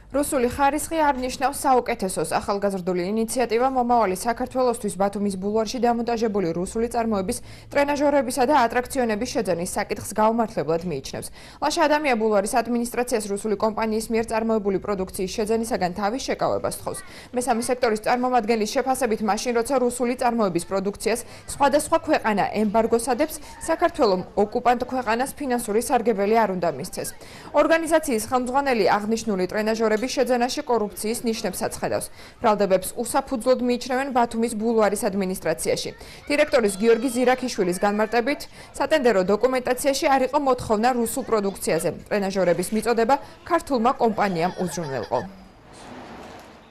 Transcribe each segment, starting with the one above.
რუსული ხარისხი არ ნიშნავს საუკეთესოს. ახალგაზრდული ინიციატივა მომავალი საქართველოსთვის ბათუმის ბულვარში დამონტაჟებული რუსული წარმოების ტრენაჟორებისა და ატრაქციონების შეძენის საკითხს გაუმართლებლად მიიჩნევს. ლაშა ადამია ბულვარის ადმინისტრაციას რუსული კომპანიის მიერ წარმოებული პროდუქციის შეძენისაგან თავის შეკავებას თხოვს. მესამე სექტორის წარმომადგენლის შეფასებით, მაშინ როცა რუსული წარმოების პროდუქციას სხვადასხვა ქვეყანა ემბარგოს ადებს, საქართველომ ოკუპანტ ქვეყანას ფინანსური სარგებელი არ უნდა მისცეს. ორგანიზაციის ხელმძღვანელი აღნიშნული ტრენაჟორები შეძენაში კორუფციის ნიშნებს აცხადავს. ბრალდებებს უსაფუძვლოდ მიიჩნევენ ბათუმის ბულვარის ადმინისტრაციაში. დირექტორის გიორგი ზირაქიშვილის განმარტებით, სატენდერო დოკუმენტაციაში არ იყო მოთხოვნა რუსულ პროდუქციაზე. ტრენაჟორების მიწოდება ქართულმა კომპანიამ უზრუნველყო.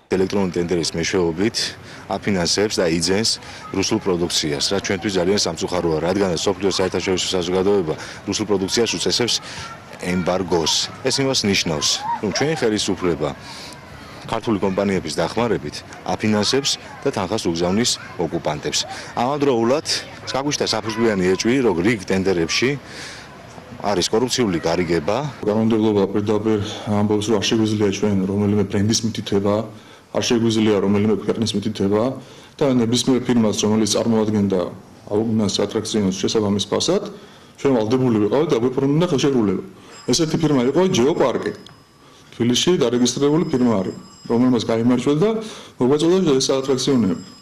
ელექტრონული ტენდერის მეშვეობით აფინანსებს და იძენს რუსულ პროდუქციას, რაც ჩვენთვის ძალიან სამწუხაროა, რადგან სოფლიო საერთაშორისო საზოგადოება რუსულ პროდუქციას უწესებს ემბარგოს. ეს იმას ნიშნავს, რომ ჩვენი ხელისუფლება ქართული კომპანიების დახმარებით აფინანსებს და თანხას უგზავნის ოკუპანტებს. ამავდროულად გაგვიშთა საფუძვლიანი ეჭვი, რომ რიგ ტენდერებში არის კორუფციული გარიგება. კანონმდებლობა პირდაპირ ამბობს, რომ არ შეგვიძლია ჩვენ რომელიმე ბრენდის მითითება, არ შეგვიძლია რომელიმე ქვეყნის მითითება და ნებისმიერ ფირმას, რომელიც წარმოადგენდა აუგმას ატრაქციონს შესაბამის ფასად, ჩვენ ვალდებული ვიყავით და გვეფორმებდა ხელშეკრულება. ესეთი ფირმა იყო ჯეოპარკი. თბილისში დარეგისტრირებული ფირმა არის, რომელმაც გაიმარჯვა და მოგვაწოდა ეს ატრაქციონები.